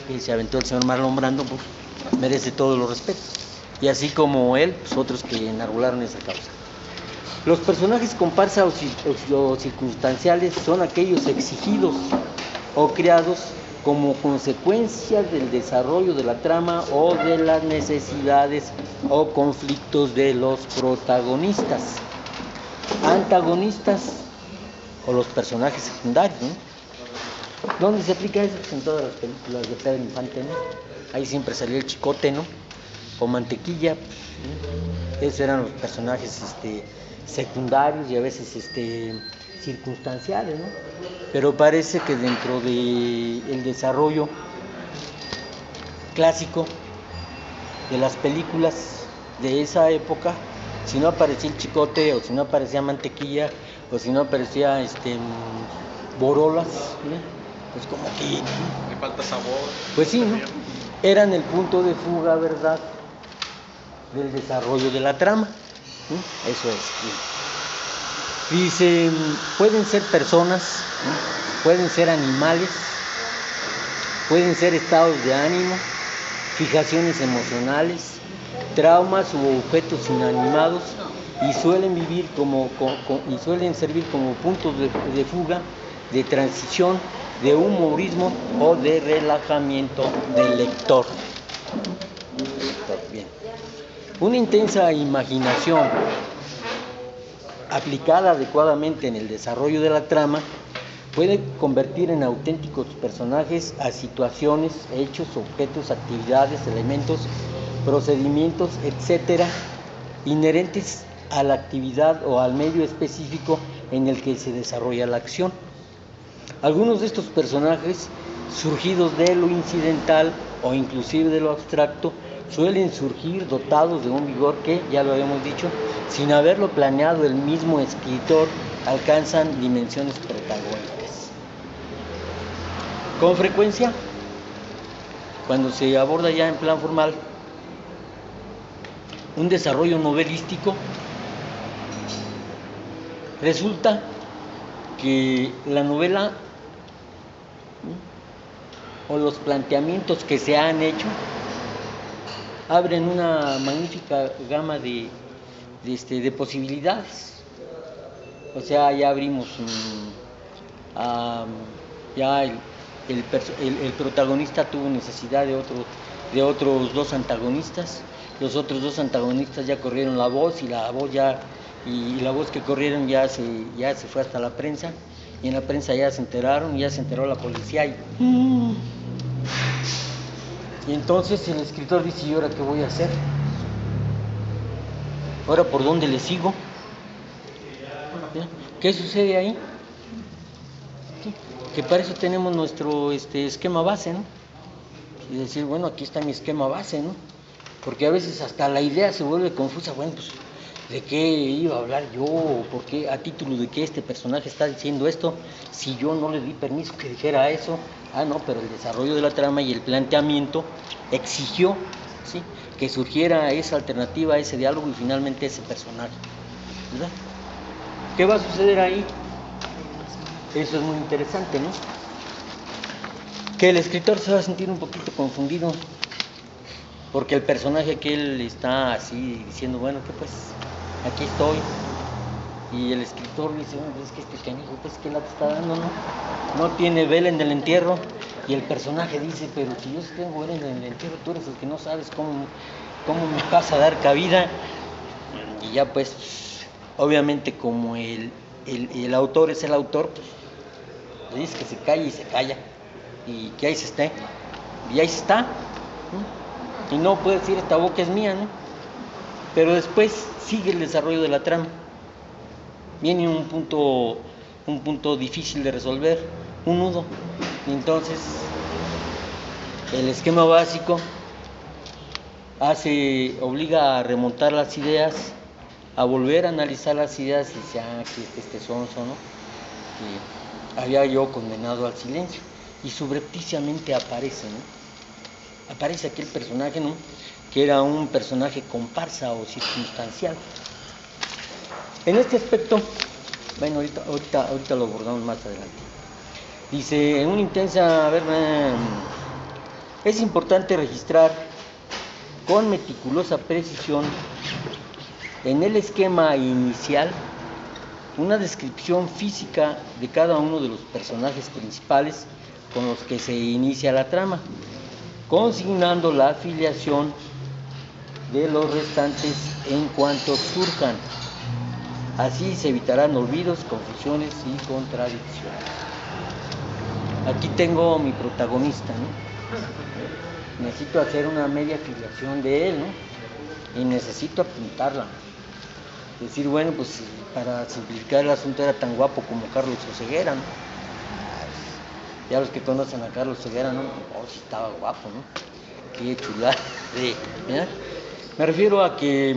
que se aventó el señor Marlon Brando, pues merece todos los respetos. Y así como él, pues otros que enarbolaron esa causa. Los personajes comparsa o circunstanciales son aquellos exigidos o creados como consecuencia del desarrollo de la trama o de las necesidades o conflictos de los protagonistas. Antagonistas o los personajes secundarios, ¿no? ¿Dónde se aplica eso? Pues en todas las películas de Pedro Infante, ¿no? Ahí siempre salía el Chicote, ¿no? O Mantequilla, pues, ¿no? Esos eran los personajes secundarios y a veces circunstanciales, ¿no? Pero parece que dentro del desarrollo clásico de las películas de esa época, si no aparecía el Chicote, o si no aparecía Mantequilla, o si no aparecía Borolas, ¿no? Pues como que... Le falta sabor. Pues sí, ¿no? Eran el punto de fuga, ¿verdad?, del desarrollo de la trama, ¿no? Eso es. Dice, pueden ser personas, ¿no? Pueden ser animales, pueden ser estados de ánimo, fijaciones emocionales, traumas u objetos inanimados, y suelen vivir y suelen servir como puntos de fuga, de transición, de humorismo o de relajamiento del lector. Bien. Una intensa imaginación aplicada adecuadamente en el desarrollo de la trama puede convertir en auténticos personajes a situaciones, hechos, objetos, actividades, elementos, procedimientos, etcétera, inherentes a la actividad o al medio específico en el que se desarrolla la acción. Algunos de estos personajes, surgidos de lo incidental o inclusive de lo abstracto, suelen surgir dotados de un vigor que, ya lo habíamos dicho, sin haberlo planeado el mismo escritor, alcanzan dimensiones protagónicas. Con frecuencia, cuando se aborda ya en plan formal un desarrollo novelístico, resulta que la novela o los planteamientos que se han hecho abren una magnífica gama de posibilidades. O sea, ya abrimos ya el protagonista tuvo necesidad de otros dos antagonistas. Los otros dos antagonistas ya corrieron la voz, y la voz que corrieron ya se fue hasta la prensa, y en la prensa ya se enteraron, ya se enteró la policía y entonces el escritor dice, ¿y ahora qué voy a hacer? ¿Ahora por dónde le sigo? ¿Qué sucede ahí? Que para eso tenemos nuestro esquema base, ¿no? Y decir, bueno, aquí está mi esquema base, ¿no? Porque a veces hasta la idea se vuelve confusa. Bueno, pues, ¿de qué iba a hablar yo? ¿O por qué, a título de qué este personaje está diciendo esto? Si yo no le di permiso que dijera eso. No, pero el desarrollo de la trama y el planteamiento exigió, ¿sí?, que surgiera esa alternativa, ese diálogo y finalmente ese personaje, ¿verdad? ¿Qué va a suceder ahí? Eso es muy interesante, ¿no? Que el escritor se va a sentir un poquito confundido, porque el personaje que él está así diciendo, bueno, que pues, aquí estoy, y el escritor dice, bueno, pues es que este canijo, pues que la te está dando, ¿no? No tiene vela en el entierro, y el personaje dice, pero si yo tengo vela en el entierro, tú eres el que no sabes cómo me vas a dar cabida. Y ya pues, obviamente como el autor es el autor, pues, le dice que se calle y se calla, y que ahí se esté, y ahí se está, ¿no? Y no puede decir, esta boca es mía, ¿no? Pero después sigue el desarrollo de la trama. Viene un punto difícil de resolver, un nudo. Y entonces el esquema básico obliga a remontar las ideas, a volver a analizar las ideas y decir, que este sonso, ¿no?, que había yo condenado al silencio. Y subrepticiamente aparece, ¿no? Aparece aquel personaje, ¿no?, que era un personaje comparsa o circunstancial. En este aspecto, bueno, ahorita lo abordamos más adelante. Dice, en una intensa, Es importante registrar con meticulosa precisión en el esquema inicial una descripción física de cada uno de los personajes principales con los que se inicia la trama, consignando la afiliación de los restantes en cuanto surjan. Así se evitarán olvidos, confusiones y contradicciones. Aquí tengo mi protagonista, ¿no? Necesito hacer una media afiliación de él, ¿no? Y necesito apuntarla. Decir, bueno, pues para simplificar el asunto, era tan guapo como Carlos Oseguera, ¿no? Ya los que conocen a Carlos Oseguera, ¿no? Oh, sí estaba guapo, ¿no? Qué chulada. Sí, ¿ya? Me refiero a que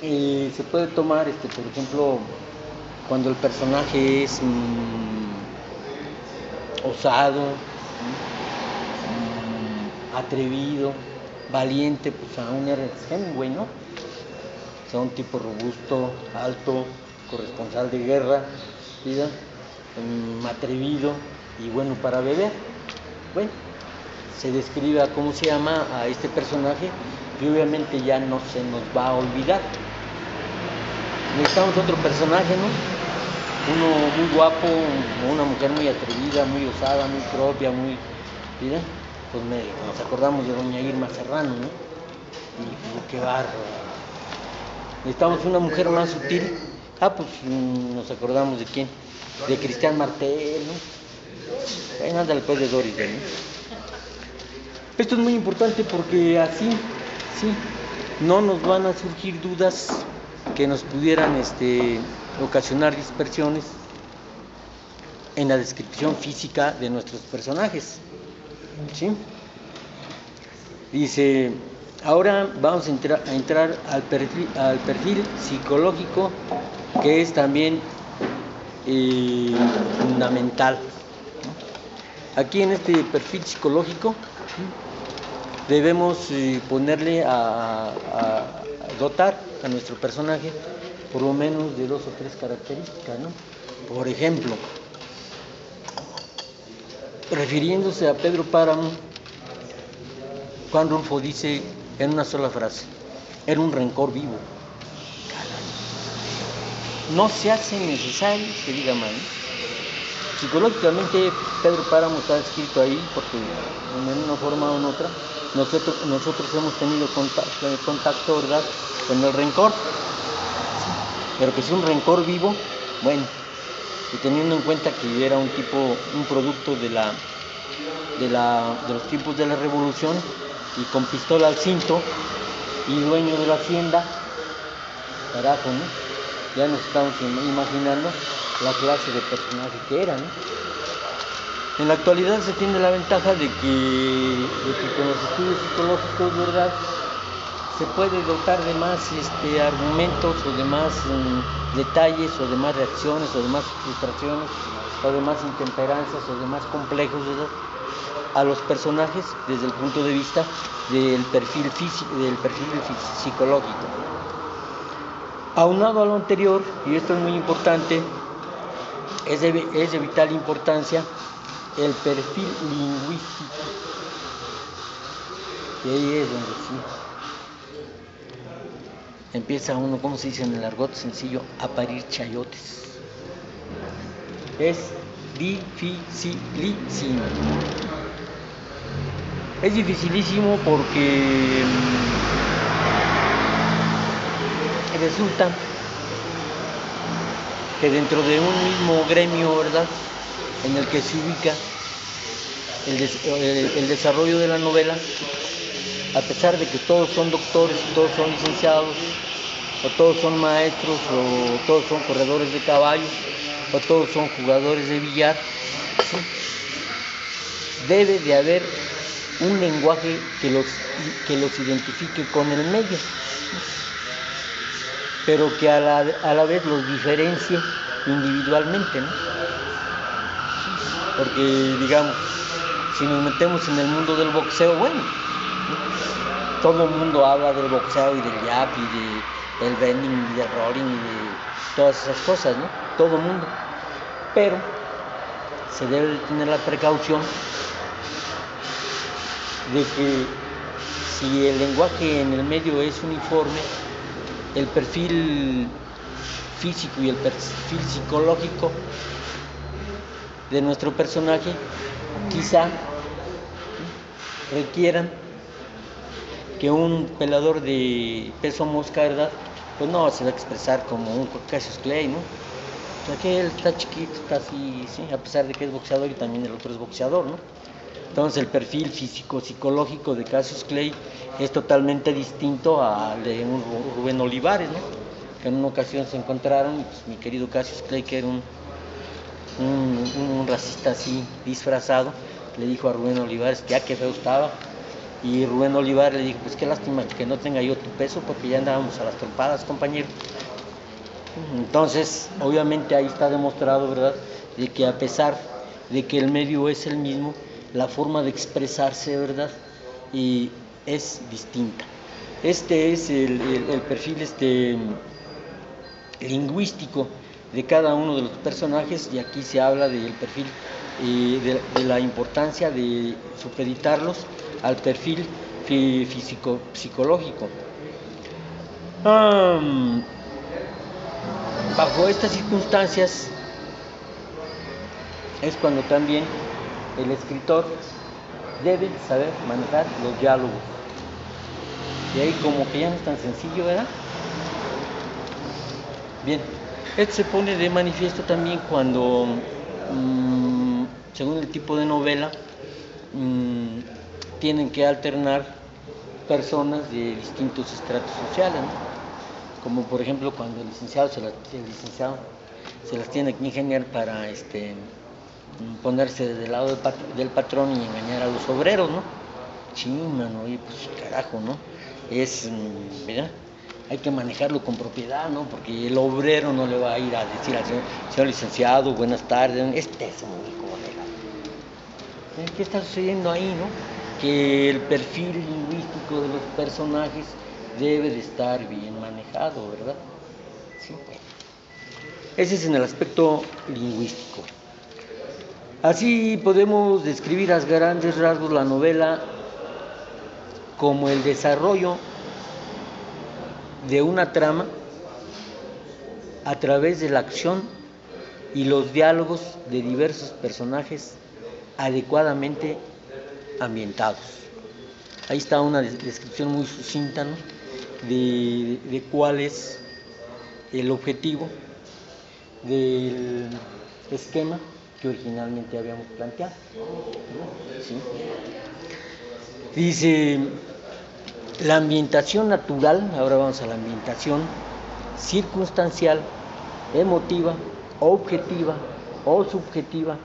se puede tomar, por ejemplo, cuando el personaje es osado, atrevido, valiente, pues a un Ernest Hemingway, ¿no? O sea, un tipo robusto, alto, corresponsal de guerra, ¿sí? Atrevido y bueno para beber. Bueno, se describe a cómo se llama a este personaje y obviamente ya no se nos va a olvidar. Necesitamos otro personaje, ¿no? Uno muy guapo, una mujer muy atrevida, muy osada, muy propia, muy... ¿sí? Pues nos acordamos de doña Irma Serrano, ¿no? Y qué bárbaro. Necesitamos una mujer más sutil. Pues nos acordamos de quién, de Cristian Martel, ¿no? Bueno, ándale pues de Doris Day, ¿no? Esto es muy importante porque así, sí, no nos van a surgir dudas que nos pudieran ocasionar dispersiones en la descripción física de nuestros personajes, ¿sí? Dice, ahora vamos a entrar al perfil psicológico, que es también fundamental, ¿no? Aquí en este perfil psicológico debemos ponerle a dotar a nuestro personaje por lo menos de 2 o 3 características, ¿no? Por ejemplo, refiriéndose a Pedro Páramo, Juan Rulfo dice en una sola frase: era un rencor vivo. No se hace necesario que diga más, ¿no? Psicológicamente Pedro Páramo está escrito ahí porque en una forma o en otra nosotros hemos tenido contacto, ¿verdad?, con el rencor, pero que es un rencor vivo, bueno, y teniendo en cuenta que era un producto de los tiempos de la revolución y con pistola al cinto y dueño de la hacienda, carajo, ¿no? Ya nos estamos imaginando la clase de personaje que era, ¿no? En la actualidad se tiene la ventaja de que con los estudios psicológicos, ¿verdad?, se puede dotar de más argumentos o de más detalles o de más reacciones o de más frustraciones o de más intemperancias o de más complejos, ¿verdad?, a los personajes desde el punto de vista del perfil psicológico. Aunado a lo anterior, y esto es muy importante, es de vital importancia el perfil lingüístico, y ahí es donde sí empieza uno, como se dice en el argot sencillo, a parir chayotes. Es dificilísimo. Es dificilísimo porque resulta que dentro de un mismo gremio, ¿verdad?, en el que se ubica el desarrollo de la novela, a pesar de que todos son doctores, todos son licenciados, o todos son maestros, o todos son corredores de caballos, o todos son jugadores de billar, ¿sí?, debe de haber un lenguaje que los identifique con el medio, pero que a la vez los diferencie individualmente, ¿no? Porque, digamos, si nos metemos en el mundo del boxeo, bueno, todo el mundo habla del boxeo y del jab y del bending y del rolling y de todas esas cosas, ¿no? Todo el mundo. Pero se debe de tener la precaución de que si el lenguaje en el medio es uniforme, el perfil físico y el perfil psicológico de nuestro personaje quizá requieran que un pelador de peso mosca, ¿verdad? Pues no se va a expresar como un Cassius Clay, ¿no? O sea que él está chiquito, está así, ¿sí? A pesar de que es boxeador y también el otro es boxeador, ¿no? Entonces el perfil físico-psicológico de Cassius Clay es totalmente distinto al de un Rubén Olivares, ¿no? Que en una ocasión se encontraron, y pues mi querido Cassius Clay, que era un racista así disfrazado, le dijo a Rubén Olivares que qué feo estaba, y Rubén Olivares le dijo, pues qué lástima que no tenga yo tu peso, porque ya andábamos a las trompadas, compañero. Entonces, obviamente ahí está demostrado, ¿verdad?, de que a pesar de que el medio es el mismo, la forma de expresarse, ¿verdad?, y es distinta. Este es el perfil lingüístico de cada uno de los personajes, y aquí se habla del perfil, de la importancia de supeditarlos al perfil físico-psicológico. Bajo estas circunstancias es cuando también el escritor debe saber manejar los diálogos. Y ahí como que ya no es tan sencillo, ¿verdad? Bien, esto se pone de manifiesto también cuando, según el tipo de novela, tienen que alternar personas de distintos estratos sociales, ¿no? Como por ejemplo cuando el licenciado se las tiene que ingeniar para ponerse del lado del patrón y engañar a los obreros, ¿no? Sí, mano, oye, pues carajo, ¿no? ¿verdad? Hay que manejarlo con propiedad, ¿no? Porque el obrero no le va a ir a decir al señor licenciado, buenas tardes, es muy colega. ¿Qué está sucediendo ahí, no? Que el perfil lingüístico de los personajes debe de estar bien manejado, ¿verdad? Sí, bueno. Ese es en el aspecto lingüístico. Así podemos describir a grandes rasgos la novela como el desarrollo de una trama a través de la acción y los diálogos de diversos personajes adecuadamente ambientados. Ahí está una descripción muy sucinta, ¿no?, de cuál es el objetivo del esquema que originalmente habíamos planteado, ¿no? ¿Sí? Dice, la ambientación natural, ahora vamos a la ambientación circunstancial, emotiva, objetiva o subjetiva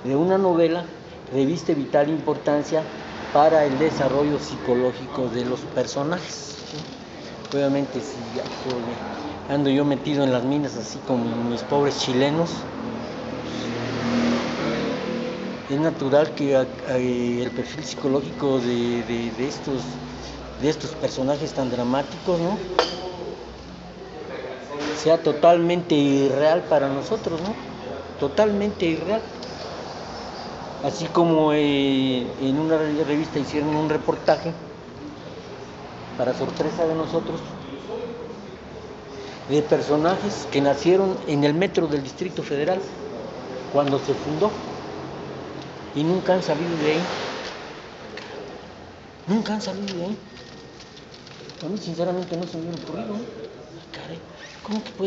de una novela reviste vital importancia para el desarrollo psicológico de los personajes, ¿sí? Obviamente si ando yo metido en las minas así como mis pobres chilenos, es natural que el perfil psicológico de estos personajes tan dramáticos, ¿no?, sea totalmente irreal para nosotros, ¿no? Totalmente irreal. Así como en una revista hicieron un reportaje, para sorpresa de nosotros, de personajes que nacieron en el metro del Distrito Federal cuando se fundó y nunca han salido de ahí. Nunca han salido de ahí. A mí sinceramente no se me hubiera ocurrido, ¿no? Caray, ¿cómo que puede